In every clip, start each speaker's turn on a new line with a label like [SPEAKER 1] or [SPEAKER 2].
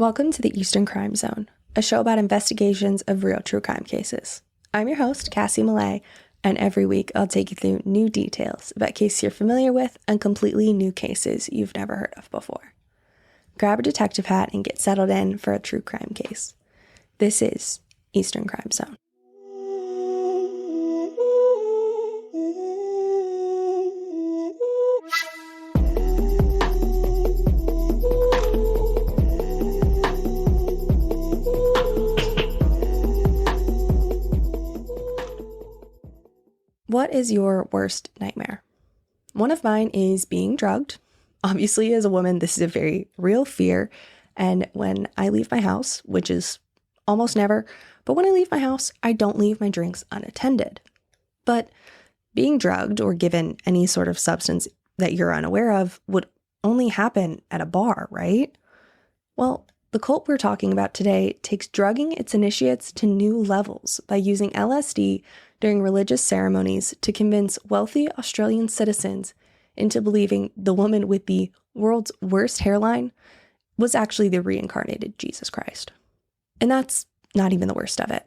[SPEAKER 1] Welcome to the Eastern Crime Zone, a show about investigations of real true crime cases. I'm your host, Cassie Millay, and every week I'll take you through new details about cases you're familiar with and completely new cases you've never heard of before. Grab a detective hat and get settled in for a true crime case. This is Eastern Crime Zone. What is your worst nightmare? One of mine is being drugged. Obviously, as a woman, this is a very real fear. And when I leave my house, which is almost never, but when I leave my house, I don't leave my drinks unattended. But being drugged or given any sort of substance that you're unaware of would only happen at a bar, right? Well, the cult we're talking about today takes drugging its initiates to new levels by using LSD during religious ceremonies to convince wealthy Australian citizens into believing the woman with the world's worst hairline was actually the reincarnated Jesus Christ. And that's not even the worst of it.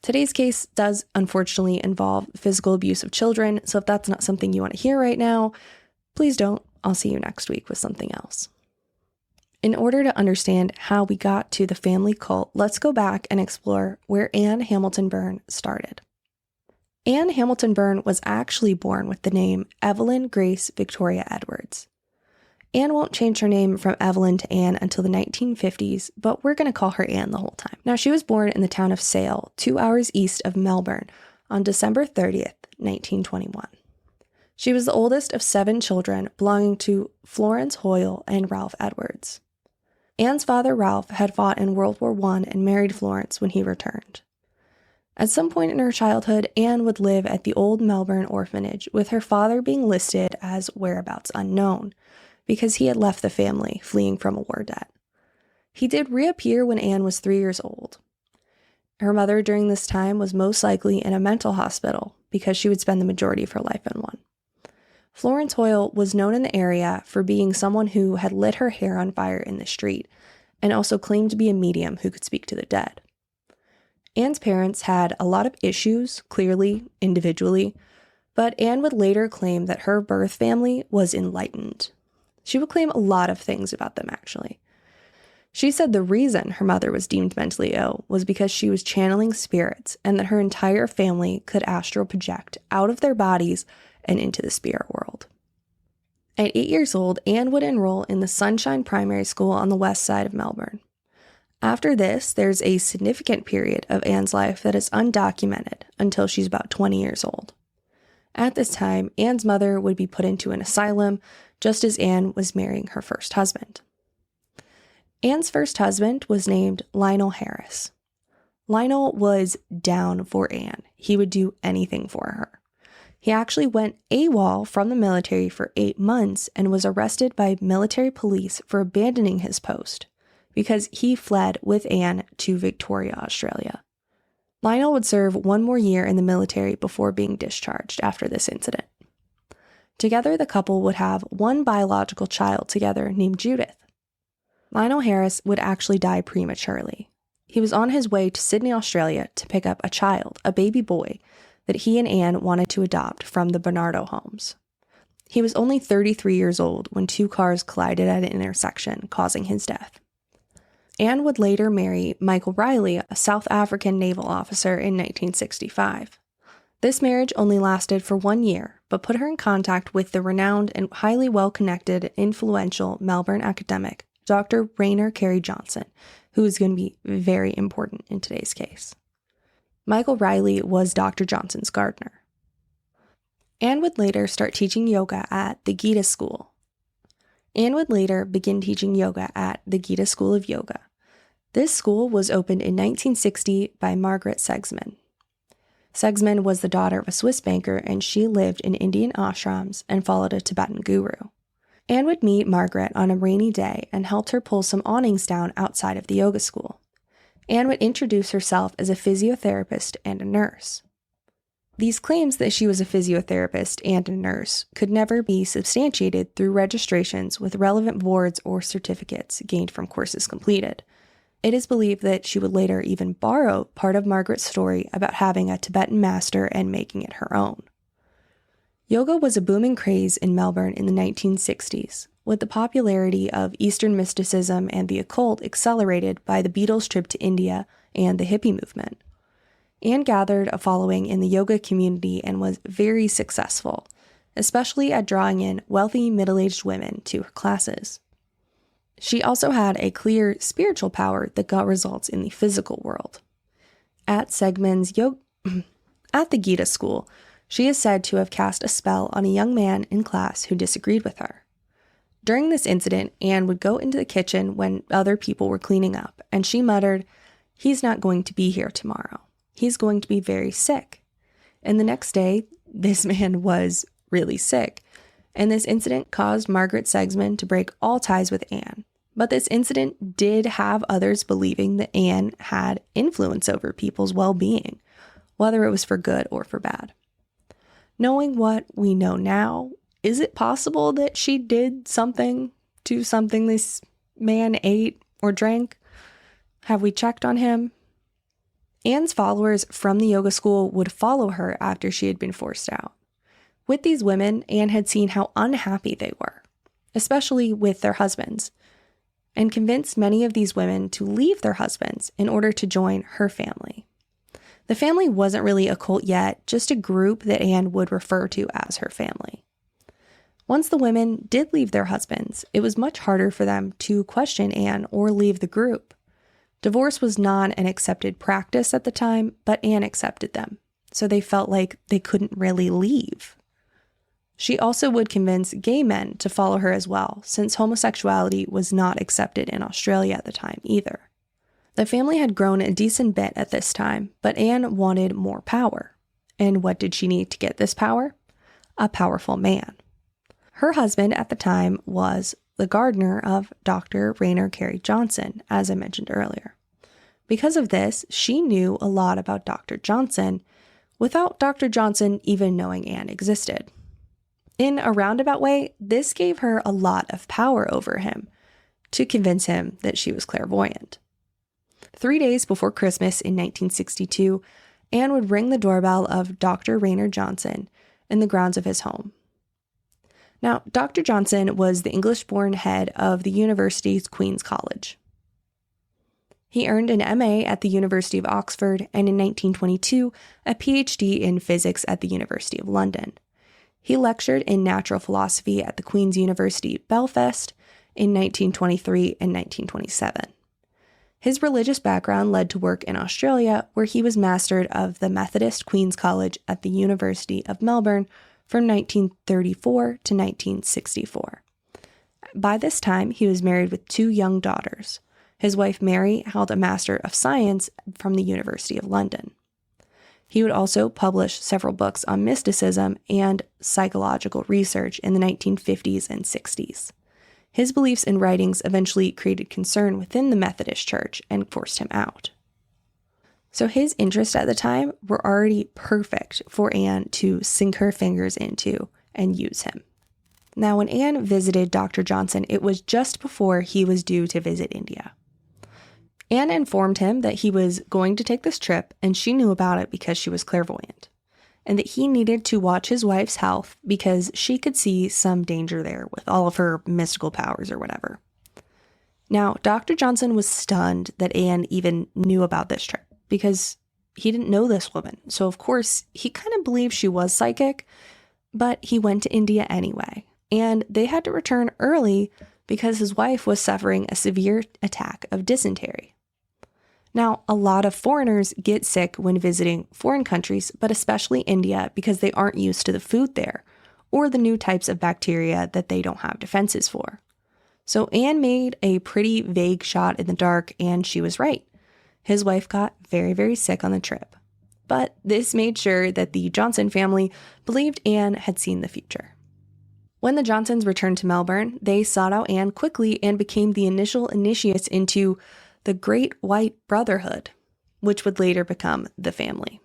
[SPEAKER 1] Today's case does unfortunately involve physical abuse of children, so if that's not something you want to hear right now, please don't. I'll see you next week with something else. In order to understand how we got to the family cult, let's go back and explore where Anne Hamilton Byrne started. Anne Hamilton Byrne was actually born with the name Evelyn Grace Victoria Edwards. Anne won't change her name from Evelyn to Anne until the 1950s, but we're going to call her Anne the whole time. Now, she was born in the town of Sale, 2 hours east of Melbourne, on December 30th, 1921. She was the oldest of 7 children belonging to Florence Hoyle and Ralph Edwards. Anne's father, Ralph, had fought in World War I and married Florence when he returned. At some point in her childhood, Anne would live at the old Melbourne orphanage, with her father being listed as whereabouts unknown, because he had left the family, fleeing from a war debt. He did reappear when Anne was 3 years old. Her mother during this time was most likely in a mental hospital, because she would spend the majority of her life in one. Florence Hoyle was known in the area for being someone who had lit her hair on fire in the street, and also claimed to be a medium who could speak to the dead. Anne's parents had a lot of issues, clearly, individually, but Anne would later claim that her birth family was enlightened. She would claim a lot of things about them, actually. She said the reason her mother was deemed mentally ill was because she was channeling spirits and that her entire family could astral project out of their bodies and into the spirit world. At 8 years old, Anne would enroll in the Sunshine Primary School on the west side of Melbourne. After this, there's a significant period of Anne's life that is undocumented until she's about 20 years old. At this time, Anne's mother would be put into an asylum, just as Anne was marrying her first husband. Anne's first husband was named Lionel Harris. Lionel was down for Anne. He would do anything for her. He actually went AWOL from the military for 8 months and was arrested by military police for abandoning his post, because he fled with Anne to Victoria, Australia. Lionel would serve 1 more year in the military before being discharged after this incident. Together, the couple would have 1 biological child together named Judith. Lionel Harris would actually die prematurely. He was on his way to Sydney, Australia to pick up a child, a baby boy, that he and Anne wanted to adopt from the Bernardo homes. He was only 33 years old when 2 cars collided at an intersection, causing his death. Anne would later marry Michael Riley, a South African naval officer, in 1965. This marriage only lasted for 1 year, but put her in contact with the renowned and highly well-connected, influential Melbourne academic, Dr. Rainer Carey Johnson, who is going to be very important in today's case. Michael Riley was Dr. Johnson's gardener. Anne would later start teaching yoga at the Gita School. Anne would later begin teaching yoga at the Gita School of Yoga. This school was opened in 1960 by Margaret Segsman. Segsman was the daughter of a Swiss banker, and she lived in Indian ashrams and followed a Tibetan guru. Anne would meet Margaret on a rainy day and helped her pull some awnings down outside of the yoga school. Anne would introduce herself as a physiotherapist and a nurse. These claims that she was a physiotherapist and a nurse could never be substantiated through registrations with relevant boards or certificates gained from courses completed. It is believed that she would later even borrow part of Margaret's story about having a Tibetan master and making it her own. Yoga was a booming craze in Melbourne in the 1960s, with the popularity of Eastern mysticism and the occult accelerated by the Beatles' trip to India and the hippie movement. Anne gathered a following in the yoga community and was very successful, especially at drawing in wealthy middle-aged women to her classes. She also had a clear spiritual power that got results in the physical world. At Segman's at the Gita school, she is said to have cast a spell on a young man in class who disagreed with her. During this incident, Anne would go into the kitchen when other people were cleaning up, and she muttered, "He's not going to be here tomorrow. He's going to be very sick." And the next day, this man was really sick, and this incident caused Margaret Segsman to break all ties with Anne. But this incident did have others believing that Anne had influence over people's well-being, whether it was for good or for bad. Knowing what we know now, is it possible that she did something to something this man ate or drank? Have we checked on him? Anne's followers from the yoga school would follow her after she had been forced out. With these women, Anne had seen how unhappy they were, especially with their husbands, and convinced many of these women to leave their husbands in order to join her family. The family wasn't really a cult yet, just a group that Anne would refer to as her family. Once the women did leave their husbands, it was much harder for them to question Anne or leave the group. Divorce was not an accepted practice at the time, but Anne accepted them, so they felt like they couldn't really leave. She also would convince gay men to follow her as well, since homosexuality was not accepted in Australia at the time either. The family had grown a decent bit at this time, but Anne wanted more power. And what did she need to get this power? A powerful man. Her husband at the time was the gardener of Dr. Rainer Carey Johnson, as I mentioned earlier. Because of this, she knew a lot about Dr. Johnson without Dr. Johnson even knowing Anne existed. In a roundabout way, this gave her a lot of power over him to convince him that she was clairvoyant. 3 days before Christmas in 1962, Anne would ring the doorbell of Dr. Rainer Johnson in the grounds of his home. Now, Dr. Johnson was the English-born head of the university's Queen's College. He earned an MA at the University of Oxford and in 1922, a PhD in physics at the University of London. He lectured in natural philosophy at the Queen's University, Belfast, in 1923 and 1927. His religious background led to work in Australia, where he was master of the Methodist Queen's College at the University of Melbourne from 1934 to 1964. By this time, he was married with 2 young daughters. His wife Mary held a Master of Science from the University of London. He would also publish several books on mysticism and psychological research in the 1950s and 60s. His beliefs and writings eventually created concern within the Methodist Church and forced him out. So his interests at the time were already perfect for Anne to sink her fingers into and use him. Now, when Anne visited Dr. Johnson, it was just before he was due to visit India. Anne informed him that he was going to take this trip, and she knew about it because she was clairvoyant, and that he needed to watch his wife's health because she could see some danger there with all of her mystical powers or whatever. Now, Dr. Johnson was stunned that Anne even knew about this trip because he didn't know this woman. So, of course, he kind of believed she was psychic, but he went to India anyway, and they had to return early because his wife was suffering a severe attack of dysentery. Now, a lot of foreigners get sick when visiting foreign countries, but especially India because they aren't used to the food there or the new types of bacteria that they don't have defenses for. So Anne made a pretty vague shot in the dark, and she was right. His wife got very, very sick on the trip. But this made sure that the Johnson family believed Anne had seen the future. When the Johnsons returned to Melbourne, they sought out Anne quickly and became the initial initiates into the Great White Brotherhood, which would later become the family.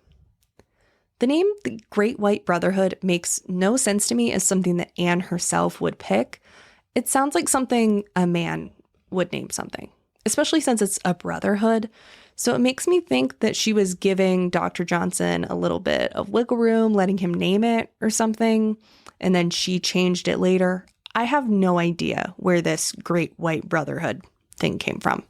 [SPEAKER 1] The name the Great White Brotherhood makes no sense to me as something that Anne herself would pick. It sounds like something a man would name something, especially since it's a brotherhood. So it makes me think that she was giving Dr. Johnson a little bit of wiggle room, letting him name it or something, and then she changed it later. I have no idea where this great white brotherhood thing came from.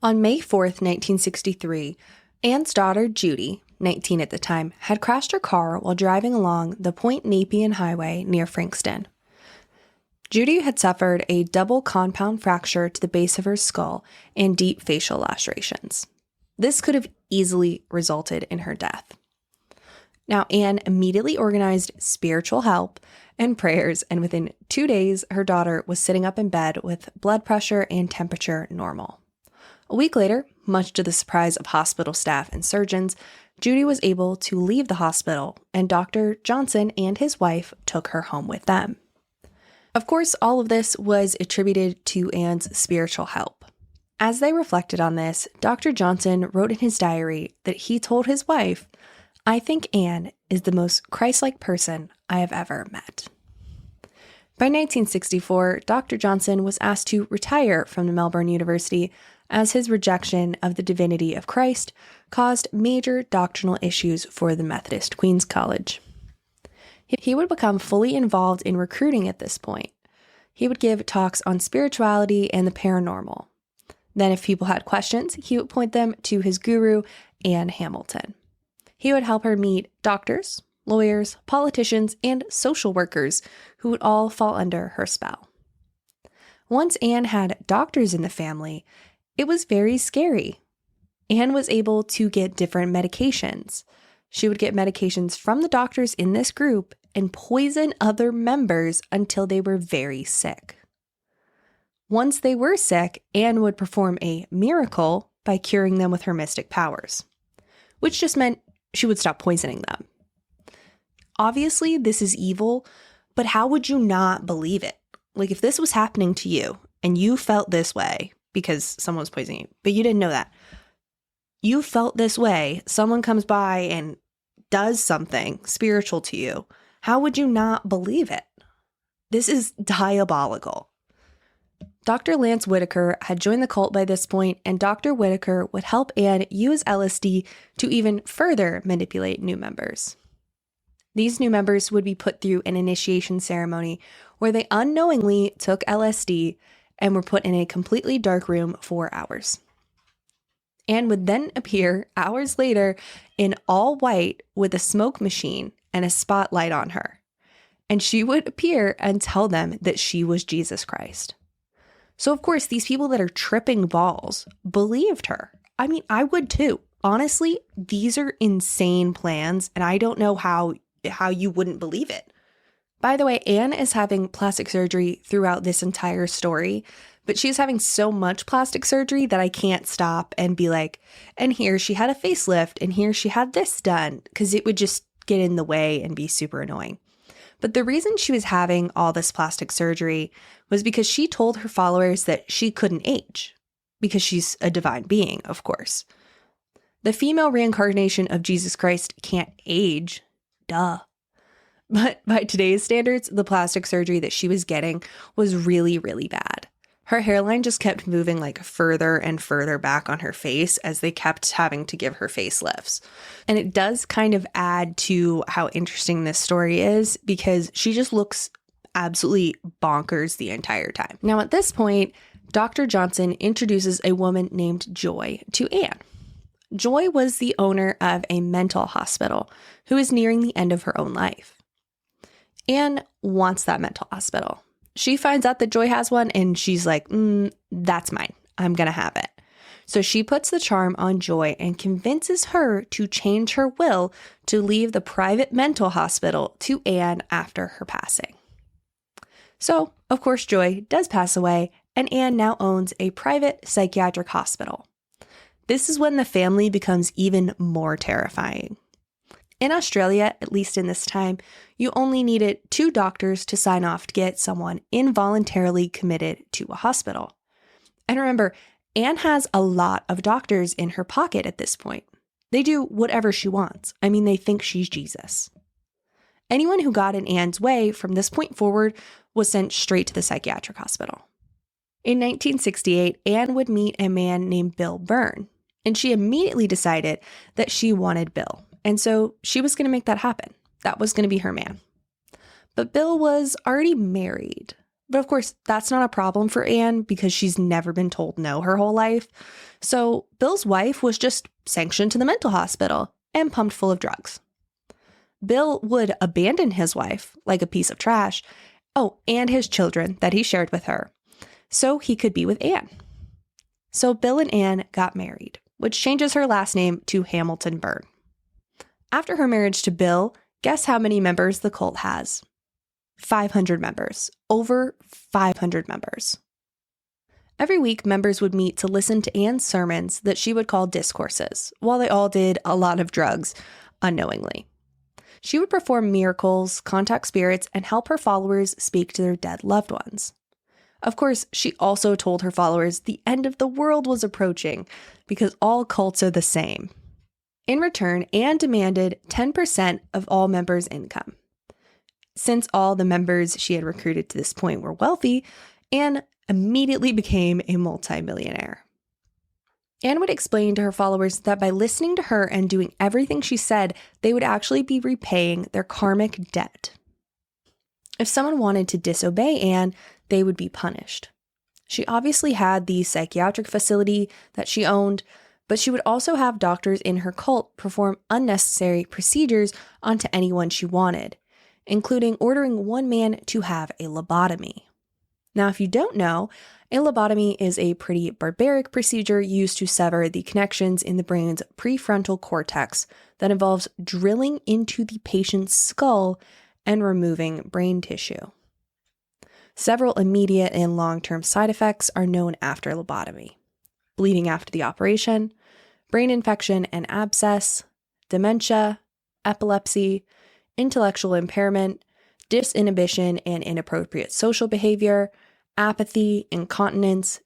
[SPEAKER 1] On May 4th, 1963, Anne's daughter, Judy, 19 at the time, had crashed her car while driving along the Point Nepean Highway near Frankston. Judy had suffered a double compound fracture to the base of her skull and deep facial lacerations. This could have easily resulted in her death. Now, Anne immediately organized spiritual help and prayers, and within 2 days, her daughter was sitting up in bed with blood pressure and temperature normal. A week later, much to the surprise of hospital staff and surgeons, Judy was able to leave the hospital, and Dr. Johnson and his wife took her home with them. Of course, all of this was attributed to Anne's spiritual help. As they reflected on this, Dr. Johnson wrote in his diary that he told his wife, "I think Anne is the most Christ-like person I have ever met." By 1964, Dr. Johnson was asked to retire from the Melbourne University as his rejection of the divinity of Christ caused major doctrinal issues for the Methodist Queen's College. He would become fully involved in recruiting at this point. He would give talks on spirituality and the paranormal. Then if people had questions, he would point them to his guru, Anne Hamilton. He would help her meet doctors, lawyers, politicians, and social workers who would all fall under her spell. Once Anne had doctors in the family, it was very scary. Anne was able to get different medications. She would get medications from the doctors in this group and poison other members until they were very sick. Once they were sick, Anne would perform a miracle by curing them with her mystic powers, which just meant she would stop poisoning them. Obviously, this is evil, but how would you not believe it? Like, if this was happening to you and you felt this way because someone was poisoning you, but you didn't know that, you felt this way, someone comes by and does something spiritual to you, how would you not believe it? This is diabolical. Dr. Lance Whitaker had joined the cult by this point, and Dr. Whitaker would help Anne use LSD to even further manipulate new members. These new members would be put through an initiation ceremony where they unknowingly took LSD and were put in a completely dark room for hours. Anne would then appear hours later in all white with a smoke machine and a spotlight on her. And she would appear and tell them that she was Jesus Christ. So, of course, these people that are tripping balls believed her. I mean, I would too. Honestly, these are insane plans, and I don't know how you wouldn't believe it. By the way, Anne is having plastic surgery throughout this entire story, but she's having so much plastic surgery that I can't stop and be like, and here she had a facelift, and here she had this done, because it would just get in the way and be super annoying. But the reason she was having all this plastic surgery was because she told her followers that she couldn't age, because she's a divine being, of course. The female reincarnation of Jesus Christ can't age, duh. But by today's standards, the plastic surgery that she was getting was really, really bad. Her hairline just kept moving like further and further back on her face as they kept having to give her facelifts. And it does kind of add to how interesting this story is because she just looks absolutely bonkers the entire time. Now, at this point, Dr. Johnson introduces a woman named Joy to Anne. Joy was the owner of a mental hospital who is nearing the end of her own life. Anne wants that mental hospital. She finds out that Joy has one and she's like, that's mine. I'm going to have it. So she puts the charm on Joy and convinces her to change her will to leave the private mental hospital to Anne after her passing. So, of course, Joy does pass away and Anne now owns a private psychiatric hospital. This is when the family becomes even more terrifying. In Australia, at least in this time, you only needed 2 doctors to sign off to get someone involuntarily committed to a hospital. And remember, Anne has a lot of doctors in her pocket at this point. They do whatever she wants. I mean, they think she's Jesus. Anyone who got in Anne's way from this point forward was sent straight to the psychiatric hospital. In 1968, Anne would meet a man named Bill Byrne, and she immediately decided that she wanted Bill. And so she was going to make that happen. That was going to be her man. But Bill was already married. But of course, that's not a problem for Anne because she's never been told no her whole life. So Bill's wife was just sanctioned to the mental hospital and pumped full of drugs. Bill would abandon his wife like a piece of trash. Oh, and his children that he shared with her, so he could be with Anne. So Bill and Anne got married, which changes her last name to Hamilton Byrne. After her marriage to Bill, guess how many members the cult has? 500 members. Over 500 members. Every week, members would meet to listen to Anne's sermons that she would call discourses, while they all did a lot of drugs unknowingly. She would perform miracles, contact spirits, and help her followers speak to their dead loved ones. Of course, she also told her followers the end of the world was approaching because all cults are the same. In return, Anne demanded 10% of all members' income. Since all the members she had recruited to this point were wealthy, Anne immediately became a multimillionaire. Anne would explain to her followers that by listening to her and doing everything she said, they would actually be repaying their karmic debt. If someone wanted to disobey Anne, they would be punished. She obviously had the psychiatric facility that she owned, but she would also have doctors in her cult perform unnecessary procedures onto anyone she wanted, including ordering one man to have a lobotomy. Now, if you don't know, a lobotomy is a pretty barbaric procedure used to sever the connections in the brain's prefrontal cortex that involves drilling into the patient's skull and removing brain tissue. Several immediate and long-term side effects are known after lobotomy: bleeding after the operation, brain infection and abscess, dementia, epilepsy, intellectual impairment, disinhibition and inappropriate social behavior, apathy, incontinence,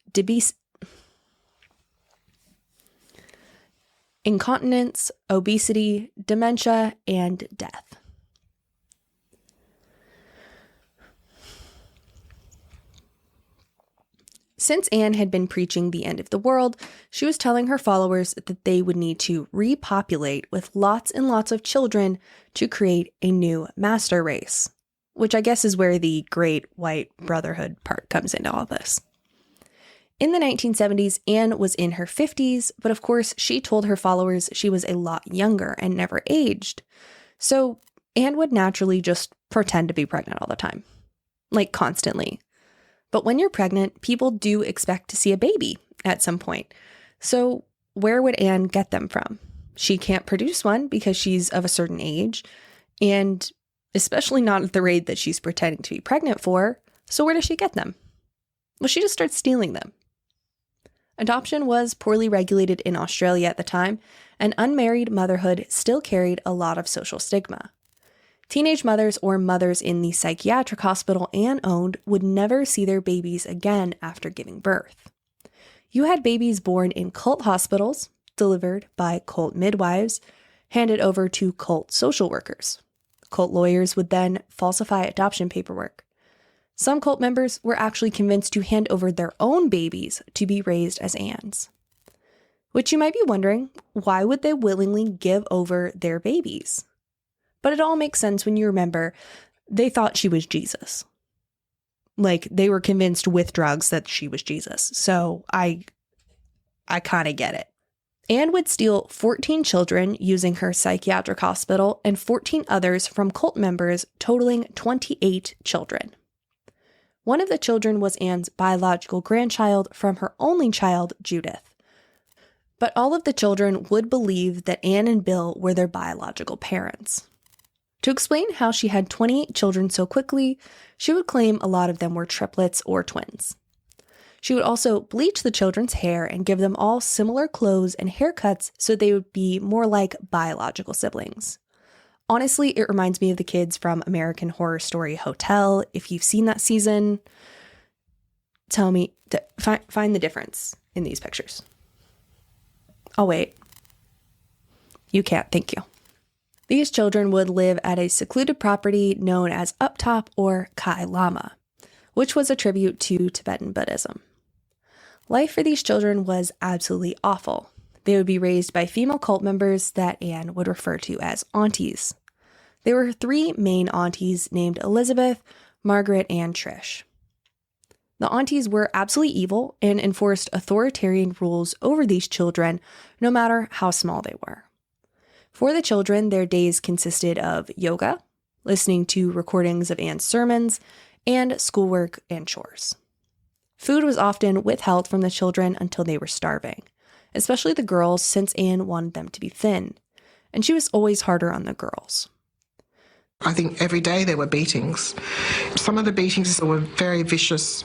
[SPEAKER 1] obesity, dementia, and death. Since Anne had been preaching the end of the world, she was telling her followers that they would need to repopulate with lots and lots of children to create a new master race, which I guess is where the Great White Brotherhood part comes into all this. In the 1970s, Anne was in her 50s, but of course she told her followers she was a lot younger and never aged. So Anne would naturally just pretend to be pregnant all the time, like constantly. But when you're pregnant, people do expect to see a baby at some point. So where would Anne get them from? She can't produce one because she's of a certain age, and especially not at the rate that she's pretending to be pregnant for. So where does she get them? Well, she just starts stealing them. Adoption was poorly regulated in Australia at the time, and unmarried motherhood still carried a lot of social stigma. Teenage mothers or mothers in the psychiatric hospital Anne owned would never see their babies again after giving birth. You had babies born in cult hospitals, delivered by cult midwives, handed over to cult social workers. Cult lawyers would then falsify adoption paperwork. Some cult members were actually convinced to hand over their own babies to be raised as Anne's. Which you might be wondering, why would they willingly give over their babies? But it all makes sense when you remember they thought she was Jesus. Like, they were convinced with drugs that she was Jesus. So I kind of get it. Anne would steal 14 children using her psychiatric hospital and 14 others from cult members, totaling 28 children. One of the children was Anne's biological grandchild from her only child, Judith. But all of the children would believe that Anne and Bill were their biological parents. To explain how she had 28 children so quickly, she would claim a lot of them were triplets or twins. She would also bleach the children's hair and give them all similar clothes and haircuts so they would be more like biological siblings. Honestly, it reminds me of the kids from American Horror Story Hotel. If you've seen that season, tell me, find the difference in these pictures. I'll wait. You can't, thank you. These children would live at a secluded property known as Up Top or Kai Lama, which was a tribute to Tibetan Buddhism. Life for these children was absolutely awful. They would be raised by female cult members that Anne would refer to as aunties. There were 3 main aunties named Elizabeth, Margaret, and Trish. The aunties were absolutely evil and enforced authoritarian rules over these children, no matter how small they were. For the children, their days consisted of yoga, listening to recordings of Anne's sermons, and schoolwork and chores. Food was often withheld from the children until they were starving, especially the girls, since Anne wanted them to be thin, and she was always harder on the girls.
[SPEAKER 2] I think every day there were beatings. Some of the beatings were very vicious.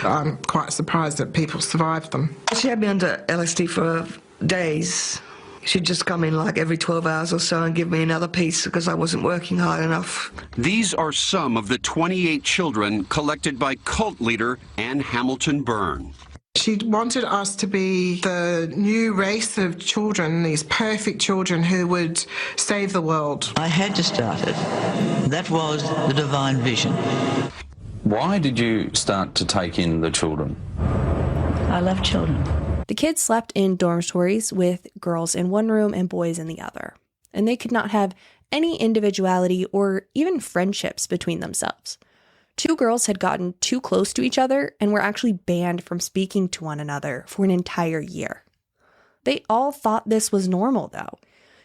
[SPEAKER 2] I'm quite surprised that people survived them.
[SPEAKER 3] She had me under LSD for days. She'd just come in like every 12 hours or so and give me another piece because I wasn't working hard enough.
[SPEAKER 4] These are some of the 28 children collected by cult leader Anne Hamilton Byrne.
[SPEAKER 2] She wanted us to be the new race of children, these perfect children who would save the world.
[SPEAKER 5] I had to start it. That was the divine vision.
[SPEAKER 6] Why did you start to take in the children?
[SPEAKER 5] I love children.
[SPEAKER 1] The kids slept in dormitories with girls in one room and boys in the other, and they could not have any individuality or even friendships between themselves. 2 girls had gotten too close to each other and were actually banned from speaking to one another for an entire year. They all thought this was normal, though,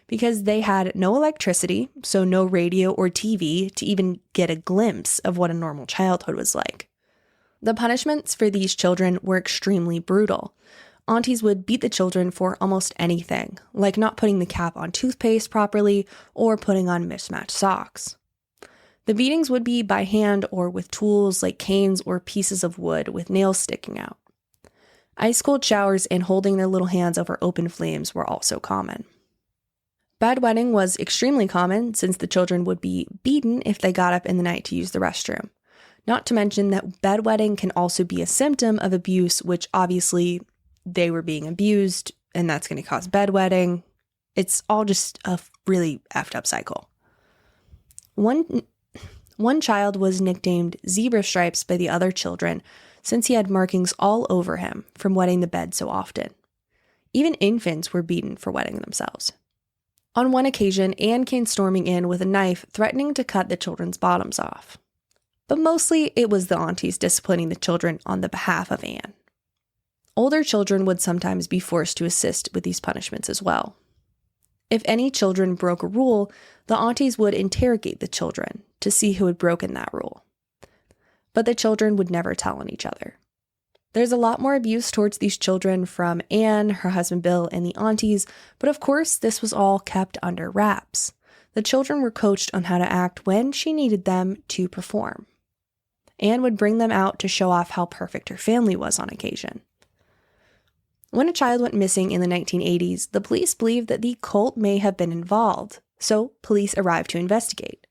[SPEAKER 1] because they had no electricity, so no radio or TV to even get a glimpse of what a normal childhood was like. The punishments for these children were extremely brutal. Aunties would beat the children for almost anything, like not putting the cap on toothpaste properly or putting on mismatched socks. The beatings would be by hand or with tools like canes or pieces of wood with nails sticking out. Ice-cold showers and holding their little hands over open flames were also common. Bedwetting was extremely common since the children would be beaten if they got up in the night to use the restroom. Not to mention that bedwetting can also be a symptom of abuse, which obviously they were being abused, and that's going to cause bedwetting. It's all just a really effed up cycle. One child was nicknamed Zebra Stripes by the other children since he had markings all over him from wetting the bed so often. Even infants were beaten for wetting themselves. On one occasion, Anne came storming in with a knife, threatening to cut the children's bottoms off. But mostly it was the aunties disciplining the children on the behalf of Anne. Older children would sometimes be forced to assist with these punishments as well. If any children broke a rule, the aunties would interrogate the children to see who had broken that rule. But the children would never tell on each other. There's a lot more abuse towards these children from Anne, her husband Bill, and the aunties, but of course this was all kept under wraps. The children were coached on how to act when she needed them to perform. Anne would bring them out to show off how perfect her family was on occasion. When a child went missing in the 1980s, the police believed that the cult may have been involved, so police arrived to investigate.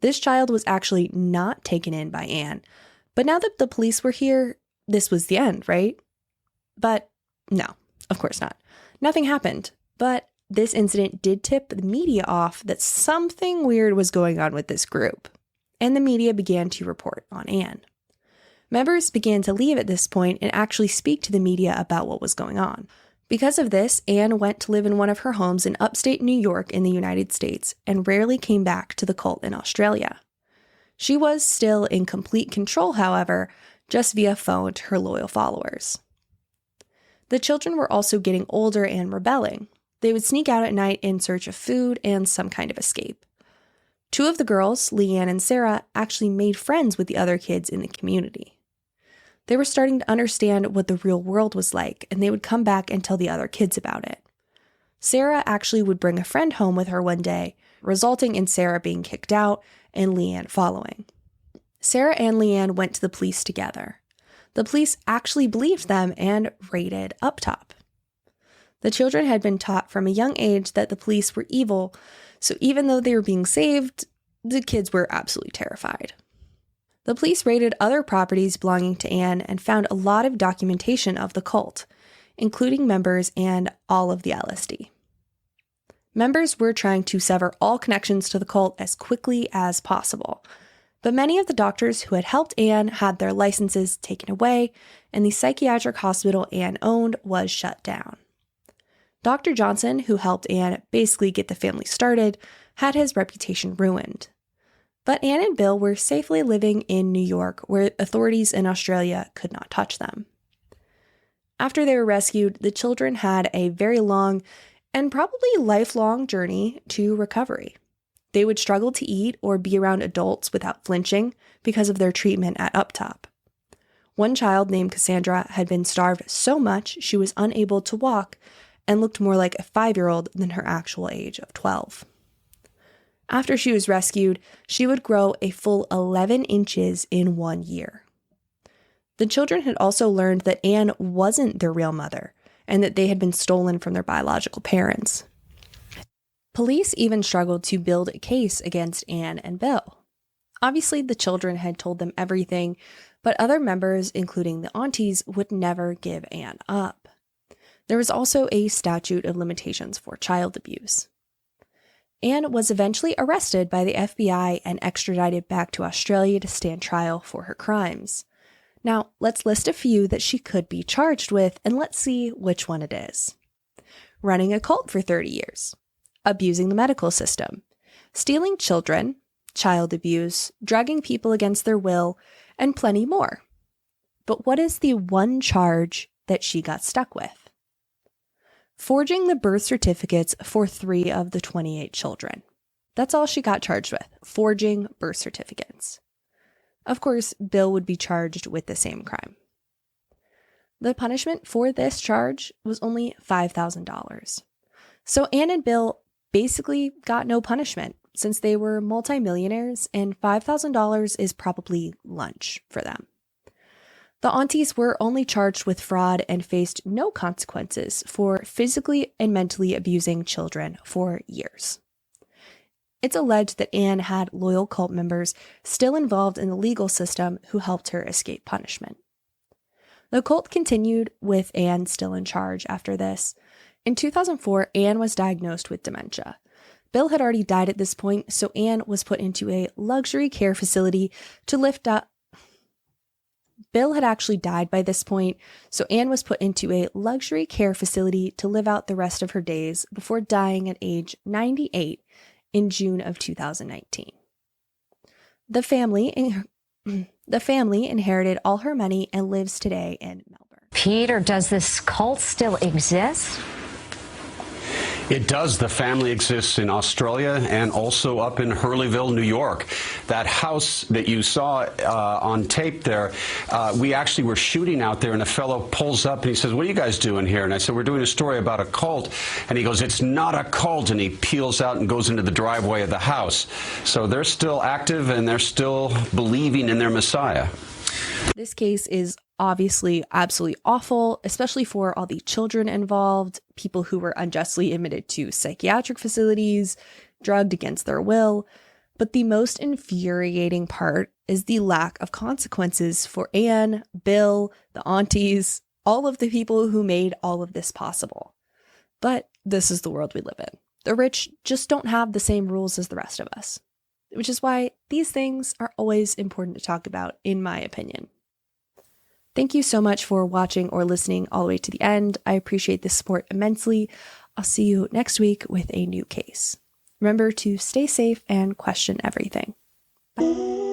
[SPEAKER 1] This child was actually not taken in by Anne, but now that the police were here, this was the end, right? But no, of course not. Nothing happened, but this incident did tip the media off that something weird was going on with this group, and the media began to report on Anne. Members began to leave at this point and actually speak to the media about what was going on. Because of this, Anne went to live in one of her homes in upstate New York in the United States and rarely came back to the cult in Australia. She was still in complete control, however, just via phone to her loyal followers. The children were also getting older and rebelling. They would sneak out at night in search of food and some kind of escape. 2 of the girls, Leanne and Sarah, actually made friends with the other kids in the community. They were starting to understand what the real world was like, and they would come back and tell the other kids about it. Sarah actually would bring a friend home with her one day, resulting in Sarah being kicked out and Leanne following. Sarah and Leanne went to the police together. The police actually believed them and raided up top. The children had been taught from a young age that the police were evil, so even though they were being saved, the kids were absolutely terrified. The police raided other properties belonging to Anne and found a lot of documentation of the cult, including members and all of the LSD. Members were trying to sever all connections to the cult as quickly as possible, But many of the doctors who had helped Anne had their licenses taken away, and the psychiatric hospital Anne owned was shut down. Dr. Johnson, who helped Anne basically get the family started, had his reputation ruined. But Anne and Bill were safely living in New York, where authorities in Australia could not touch them. After they were rescued, the children had a very long and probably lifelong journey to recovery. They would struggle to eat or be around adults without flinching because of their treatment at Uptop. One child named Cassandra had been starved so much she was unable to walk and looked more like a 5-year-old than her actual age of 12. After she was rescued, she would grow a full 11 inches in 1 year. The children had also learned that Anne wasn't their real mother and that they had been stolen from their biological parents. Police even struggled to build a case against Anne and Bill. Obviously, the children had told them everything, but other members, including the aunties, would never give Anne up. There was also a statute of limitations for child abuse. Anne was eventually arrested by the FBI and extradited back to Australia to stand trial for her crimes. Now, let's list a few that she could be charged with, and let's see which one it is. Running a cult for 30 years. Abusing the medical system. Stealing children. Child abuse. Drugging people against their will. And plenty more. But what is the one charge that she got stuck with? Forging the birth certificates for 3 of the 28 children. That's all she got charged with, forging birth certificates. Of course, Bill would be charged with the same crime. The punishment for this charge was only $5,000. So Anne and Bill basically got no punishment since they were multimillionaires, and $5,000 is probably lunch for them. The aunties were only charged with fraud and faced no consequences for physically and mentally abusing children for years. It's alleged that Anne had loyal cult members still involved in the legal system who helped her escape punishment. The cult continued with Anne still in charge after this. In 2004, Anne was diagnosed with dementia. Bill had already died at this point, so Anne was put into a luxury care facility to lift up. Bill had actually died by this point, so Anne was put into a luxury care facility to live out the rest of her days before dying at age 98 in June of 2019. The family inherited all her money and lives today in Melbourne.
[SPEAKER 7] Peter, does this cult still exist?
[SPEAKER 4] It does. The family exists in Australia and also up in Hurleyville, New York. That house that you saw on tape there, we actually were shooting out there, and a fellow pulls up and he says, "What are you guys doing here?" And I said, "We're doing a story about a cult." And he goes, "It's not a cult." And he peels out and goes into the driveway of the house. So they're still active and they're still believing in their Messiah.
[SPEAKER 1] This case is obviously absolutely awful, especially for all the children involved, people who were unjustly admitted to psychiatric facilities, drugged against their will. But the most infuriating part is the lack of consequences for Anne, Bill, the aunties, all of the people who made all of this possible. But this is the world we live in. The rich just don't have the same rules as the rest of us, which is why these things are always important to talk about, in my opinion. Thank you so much for watching or listening all the way to the end. I appreciate the support immensely. I'll see you next week with a new case. Remember to stay safe and question everything. Bye.